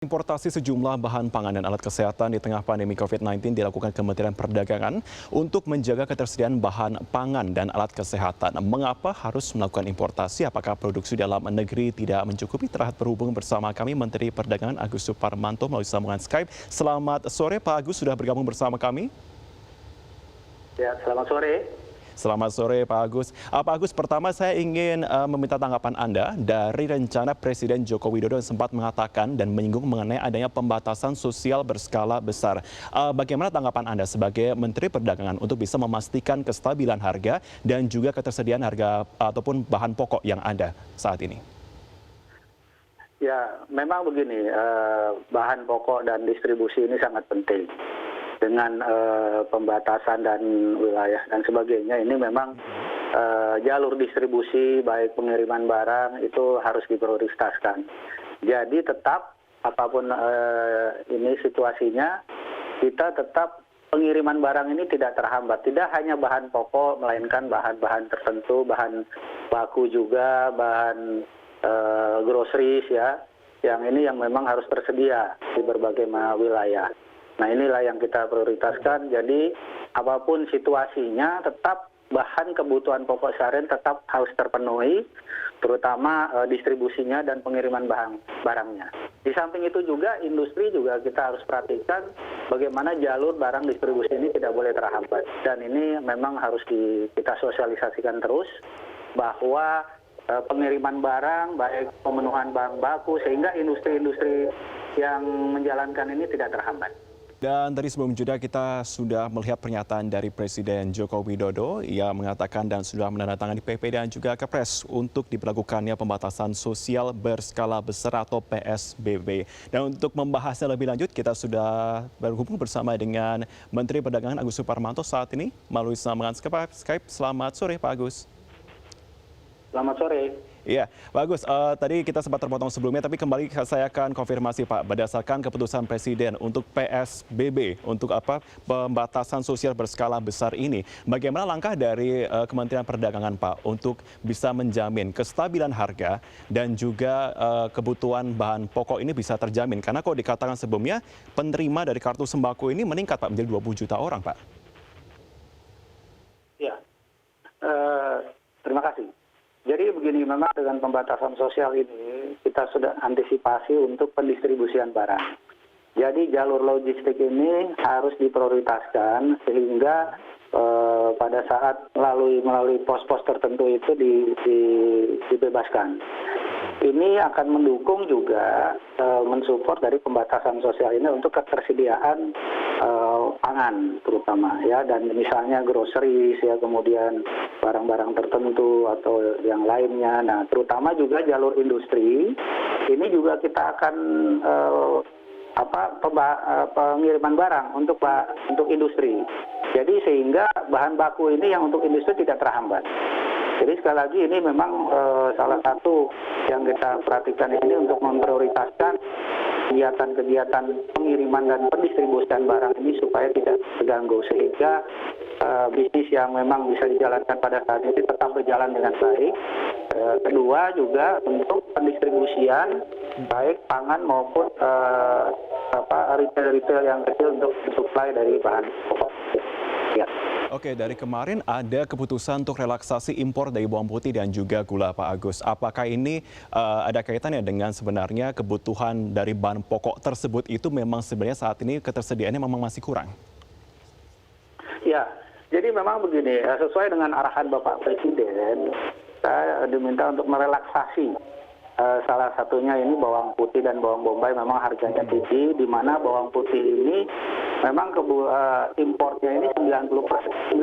Importasi sejumlah bahan pangan dan alat kesehatan di tengah pandemi COVID-19 dilakukan Kementerian Perdagangan untuk menjaga ketersediaan bahan pangan dan alat kesehatan. Mengapa harus melakukan importasi? Apakah produksi dalam negeri tidak mencukupi? Terlihat berhubung bersama kami Menteri Perdagangan Agus Suparmanto melalui sambungan Skype. Selamat sore Pak Agus, sudah bergabung bersama kami. Ya, selamat sore. Selamat sore Pak Agus. Pak Agus, pertama saya ingin meminta tanggapan Anda dari rencana Presiden Joko Widodo yang sempat mengatakan dan menyinggung mengenai adanya pembatasan sosial berskala besar. Bagaimana tanggapan Anda sebagai Menteri Perdagangan untuk bisa memastikan kestabilan harga dan juga ketersediaan harga ataupun bahan pokok yang ada saat ini? Ya, memang begini, bahan pokok dan distribusi ini sangat penting. Dengan pembatasan dan wilayah dan sebagainya, ini memang jalur distribusi baik pengiriman barang itu harus diprioritaskan. Jadi tetap apapun ini situasinya, kita tetap pengiriman barang ini tidak terhambat. Tidak hanya bahan pokok, melainkan bahan-bahan tertentu, bahan baku juga, bahan groceries ya, yang ini yang memang harus tersedia di berbagai wilayah. Nah, inilah yang kita prioritaskan. Jadi apapun situasinya, tetap bahan kebutuhan pokok seharian tetap harus terpenuhi, terutama distribusinya dan pengiriman barangnya. Di samping itu juga industri juga kita harus perhatikan bagaimana jalur barang distribusi ini tidak boleh terhambat. Dan ini memang harus kita sosialisasikan terus bahwa pengiriman barang, baik pemenuhan bahan baku, sehingga industri-industri yang menjalankan ini tidak terhambat. Dan tadi sebelum jeda kita sudah melihat pernyataan dari Presiden Joko Widodo. Ia mengatakan dan sudah menandatangani PP dan juga Kepres untuk diberlakukannya pembatasan sosial berskala besar atau PSBB. Dan untuk membahasnya lebih lanjut, kita sudah berhubung bersama dengan Menteri Perdagangan Agus Suparmanto saat ini melalui sambungan Skype. Selamat sore Pak Agus. Selamat sore. Iya, Pak Agus, tadi kita sempat terpotong sebelumnya, tapi kembali saya akan konfirmasi Pak, berdasarkan keputusan Presiden untuk PSBB, untuk pembatasan sosial berskala besar ini, bagaimana langkah dari Kementerian Perdagangan Pak untuk bisa menjamin kestabilan harga dan juga kebutuhan bahan pokok ini bisa terjamin? Karena kalau dikatakan sebelumnya, penerima dari kartu sembako ini meningkat Pak, menjadi 20 juta orang Pak. Ya, terima kasih. Jadi begini, memang dengan pembatasan sosial ini kita sudah antisipasi untuk pendistribusian barang. Jadi jalur logistik ini harus diprioritaskan sehingga pada saat melalui pos-pos tertentu itu dibebaskan. Ini akan mendukung juga mensupport dari pembatasan sosial ini untuk ketersediaan pangan terutama ya, dan misalnya groceries ya, kemudian barang-barang tertentu atau yang lainnya. Nah, terutama juga jalur industri ini juga kita akan pengiriman barang untuk industri. Jadi sehingga bahan baku ini yang untuk industri tidak terhambat. Jadi sekali lagi ini memang salah satu yang kita perhatikan ini untuk memprioritaskan kegiatan-kegiatan pengiriman dan pendistribusian barang ini supaya tidak terganggu, sehingga bisnis yang memang bisa dijalankan pada saat ini tetap berjalan dengan baik. Kedua juga untuk pendistribusian baik pangan maupun retail-retail yang kecil untuk suplai dari bahan pokok. Ya. Oke, dari kemarin ada keputusan untuk relaksasi impor dari bawang putih dan juga gula Pak Agus. Apakah ini ada kaitannya dengan sebenarnya kebutuhan dari bahan pokok tersebut itu memang sebenarnya saat ini ketersediaannya memang masih kurang? Ya, jadi memang begini, sesuai dengan arahan Bapak Presiden, saya diminta untuk merelaksasi salah satunya ini bawang putih dan bawang bombay memang harganya tinggi, di mana bawang putih ini memang importnya ini 95%.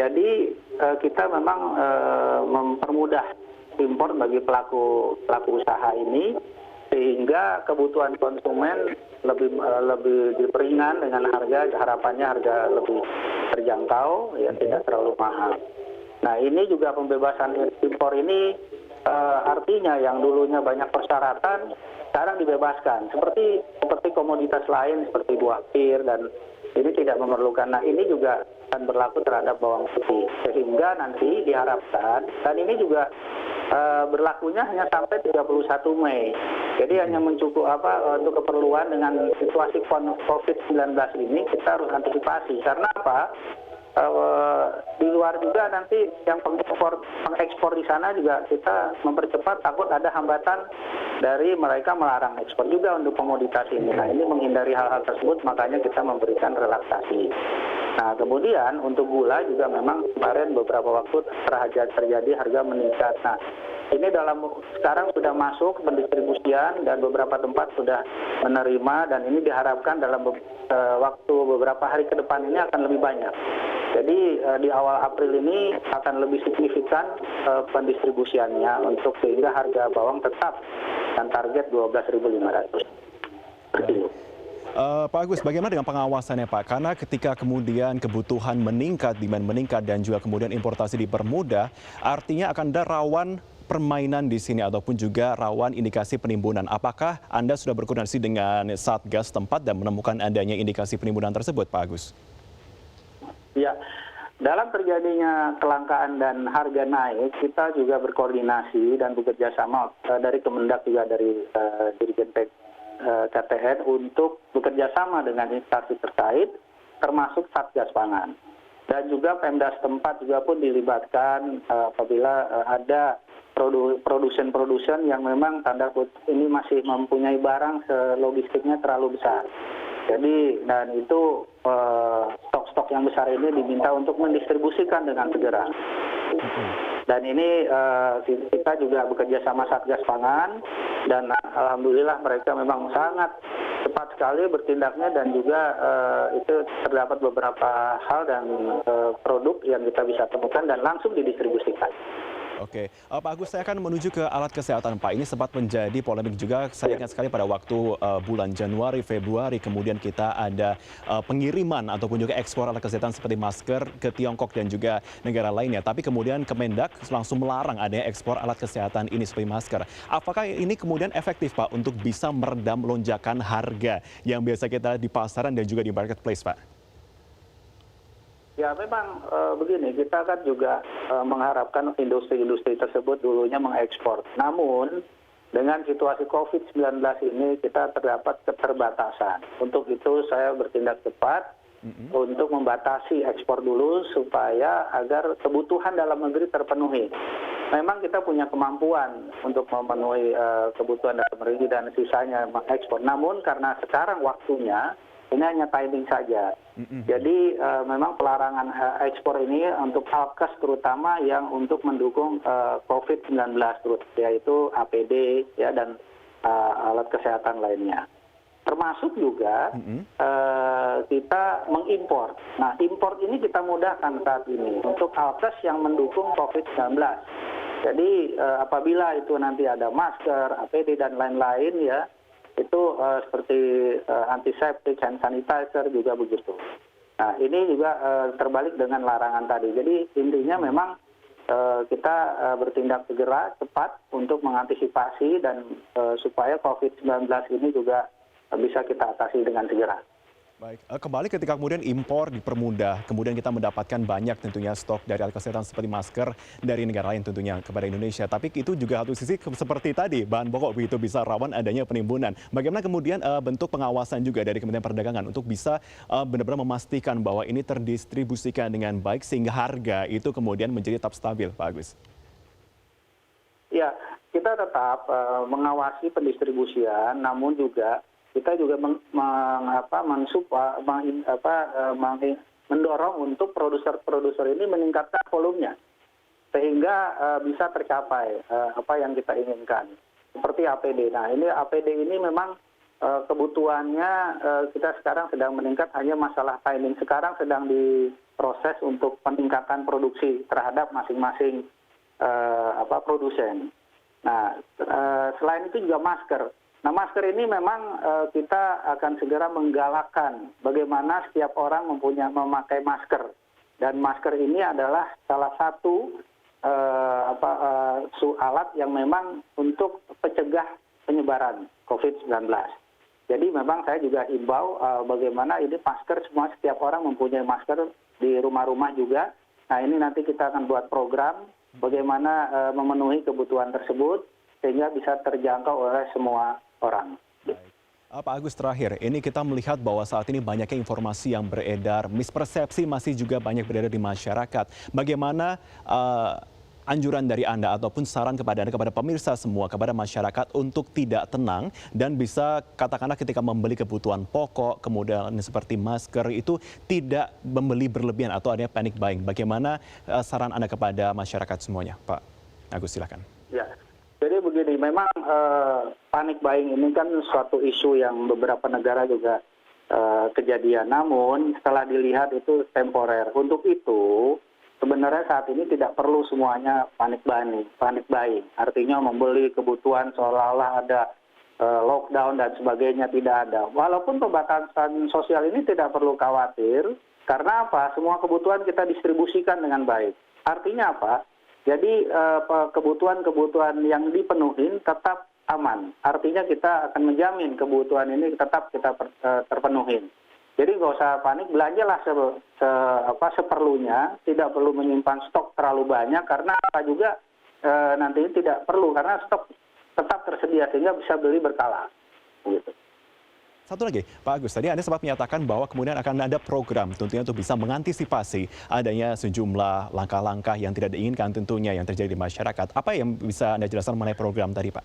Jadi kita memang mempermudah impor bagi pelaku usaha ini, sehingga kebutuhan konsumen lebih diperingan dengan harapannya harga lebih terjangkau, ya tidak terlalu mahal. Nah, ini juga pembebasan impor ini artinya yang dulunya banyak persyaratan sekarang dibebaskan, seperti komoditas lain seperti buah pir, dan ini tidak memerlukan. Nah, ini juga akan berlaku terhadap bawang putih, sehingga nanti diharapkan, dan ini juga berlakunya hanya sampai 31 Mei. Jadi hanya untuk keperluan dengan situasi COVID-19 ini kita harus antisipasi. Karena apa? Di luar juga nanti yang pengekspor di sana juga kita mempercepat, takut ada hambatan dari mereka melarang ekspor juga untuk komoditas ini. Nah, ini menghindari hal-hal tersebut, makanya kita memberikan relaksasi. Nah, kemudian untuk gula juga memang kemarin beberapa waktu terjadi harga meningkat. Nah, ini sekarang sudah masuk pendistribusian dan beberapa tempat sudah menerima, dan ini diharapkan dalam waktu beberapa hari ke depan ini akan lebih banyak. Jadi di awal April ini akan lebih signifikan pendistribusiannya untuk sehingga harga bawang tetap dan target 12.500. Pak Agus, bagaimana dengan pengawasannya Pak? Karena ketika kemudian kebutuhan meningkat, demand meningkat, dan juga kemudian importasi dipermudah, artinya akan ada rawan permainan di sini ataupun juga rawan indikasi penimbunan. Apakah Anda sudah berkoordinasi dengan Satgas tempat dan menemukan adanya indikasi penimbunan tersebut, Pak Agus? Ya, dalam terjadinya kelangkaan dan harga naik, kita juga berkoordinasi dan bekerja sama dari Kemendak juga dari Dirjen KTN untuk bekerja sama dengan instansi terkait, termasuk Satgas Pangan. Dan juga Pemda setempat juga pun dilibatkan apabila ada produsen-produsen yang memang tanda kutip ini masih mempunyai barang logistiknya terlalu besar. Jadi, dan itu stok-stok yang besar ini diminta untuk mendistribusikan dengan segera. Dan ini kita juga bekerja sama Satgas Pangan, dan alhamdulillah mereka memang sangat cepat sekali bertindaknya, dan juga itu terdapat beberapa hal dan produk yang kita bisa temukan dan langsung didistribusikan. Oke, Pak Agus, saya akan menuju ke alat kesehatan Pak. Ini sempat menjadi polemik juga. Saya ingat sekali pada waktu bulan Januari, Februari, kemudian kita ada pengiriman ataupun juga ekspor alat kesehatan seperti masker ke Tiongkok dan juga negara lainnya. Tapi kemudian Kemendak langsung melarang adanya ekspor alat kesehatan ini seperti masker. Apakah ini kemudian efektif Pak untuk bisa meredam lonjakan harga yang biasa kita di pasaran dan juga di marketplace Pak? Ya memang begini, kita kan juga mengharapkan industri-industri tersebut dulunya mengekspor. Namun dengan situasi COVID-19 ini kita terdapat keterbatasan. Untuk itu saya bertindak cepat untuk membatasi ekspor dulu supaya agar kebutuhan dalam negeri terpenuhi. Memang kita punya kemampuan untuk memenuhi kebutuhan dalam negeri dan sisanya mengekspor. Namun karena sekarang waktunya, ini hanya timing saja. Jadi memang pelarangan ekspor ini untuk alkes terutama yang untuk mendukung COVID-19, yaitu APD ya, dan alat kesehatan lainnya. Termasuk juga kita mengimpor. Nah, impor ini kita mudahkan saat ini untuk alkes yang mendukung COVID-19. Jadi apabila itu nanti ada masker, APD dan lain-lain ya, itu seperti antiseptik, hand sanitizer juga begitu. Nah, ini juga terbalik dengan larangan tadi. Jadi intinya memang kita bertindak segera, cepat untuk mengantisipasi dan supaya COVID-19 ini juga bisa kita atasi dengan segera. Baik, kembali ketika kemudian impor dipermudah, kemudian kita mendapatkan banyak tentunya stok dari alat kesehatan seperti masker dari negara lain tentunya kepada Indonesia. Tapi itu juga satu sisi seperti tadi, bahan pokok begitu bisa rawan adanya penimbunan. Bagaimana kemudian bentuk pengawasan juga dari Kementerian Perdagangan untuk bisa benar-benar memastikan bahwa ini terdistribusikan dengan baik sehingga harga itu kemudian menjadi tetap stabil, Pak Agus? Ya, kita tetap mengawasi pendistribusian, namun juga kita juga mendorong untuk produser-produser ini meningkatkan volumenya sehingga bisa tercapai apa yang kita inginkan seperti APD. Nah, ini APD ini memang kebutuhannya kita sekarang sedang meningkat, hanya masalah timing. Sekarang sedang diproses untuk peningkatan produksi terhadap masing-masing produsen. Nah, selain itu juga masker. Nah, masker ini memang kita akan segera menggalakkan bagaimana setiap orang memakai masker, dan masker ini adalah salah satu alat yang memang untuk mencegah penyebaran COVID-19. Jadi memang saya juga himbau bagaimana ini masker, semua setiap orang mempunyai masker di rumah-rumah juga. Nah, ini nanti kita akan buat program bagaimana memenuhi kebutuhan tersebut. sehingga bisa terjangkau oleh semua orang. Pak Agus, terakhir, ini kita melihat bahwa saat ini banyaknya informasi yang beredar, mispersepsi masih juga banyak beredar di masyarakat. Bagaimana anjuran dari Anda ataupun saran kepada Anda, kepada pemirsa semua, kepada masyarakat untuk tidak tenang dan bisa katakanlah ketika membeli kebutuhan pokok, kemudian seperti masker itu tidak membeli berlebihan atau adanya panic buying. Bagaimana saran Anda kepada masyarakat semuanya, Pak Agus, silakan. Ya, jadi begini, memang panic buying ini kan suatu isu yang beberapa negara juga kejadian. Namun setelah dilihat itu temporer. Untuk itu sebenarnya saat ini tidak perlu semuanya panik buying. Artinya membeli kebutuhan seolah-olah ada lockdown dan sebagainya, tidak ada. Walaupun pembatasan sosial ini tidak perlu khawatir, karena apa? Semua kebutuhan kita distribusikan dengan baik. Artinya apa? Jadi kebutuhan-kebutuhan yang dipenuhi tetap aman. Artinya kita akan menjamin kebutuhan ini tetap kita terpenuhi. Jadi nggak usah panik, belanjalah seperlunya, tidak perlu menyimpan stok terlalu banyak, karena apa juga nanti tidak perlu, karena stok tetap tersedia sehingga bisa beli berkala. Gitu. Satu lagi, Pak Agus, tadi Anda sempat menyatakan bahwa kemudian akan ada program tentunya untuk bisa mengantisipasi adanya sejumlah langkah-langkah yang tidak diinginkan tentunya yang terjadi di masyarakat. Apa yang bisa Anda jelaskan mengenai program tadi, Pak?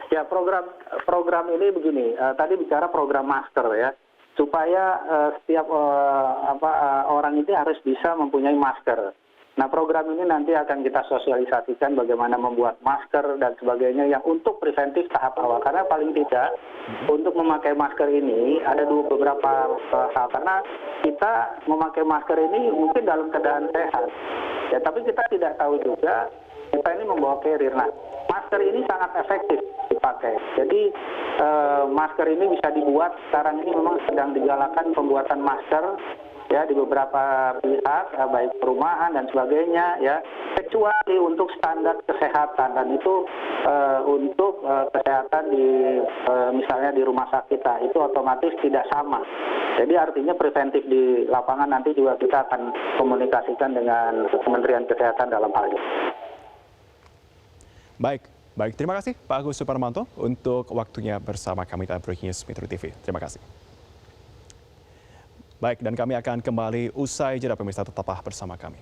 Ya, program ini begini, tadi bicara program masker ya, supaya setiap orang itu harus bisa mempunyai masker. Nah, program ini nanti akan kita sosialisasikan bagaimana membuat masker dan sebagainya yang untuk preventif tahap awal. Karena paling tidak untuk memakai masker ini ada beberapa hal. Karena kita memakai masker ini mungkin dalam keadaan sehat, ya, tapi kita tidak tahu juga kita ini membawa carrier. Nah, masker ini sangat efektif dipakai. Jadi masker ini bisa dibuat, sekarang ini memang sedang digalakan pembuatan masker ya di beberapa pihak, baik perumahan dan sebagainya ya, kecuali untuk standar kesehatan, dan itu untuk kesehatan di misalnya di rumah sakit, itu otomatis tidak sama. Jadi artinya preventif di lapangan nanti juga kita akan komunikasikan dengan Kementerian Kesehatan dalam hal ini. Baik, terima kasih Pak Agus Suparmanto untuk waktunya bersama kami dalam Breaking News Metro TV. Terima kasih. Baik, dan kami akan kembali usai jeda, pemirsa, tetaplah bersama kami.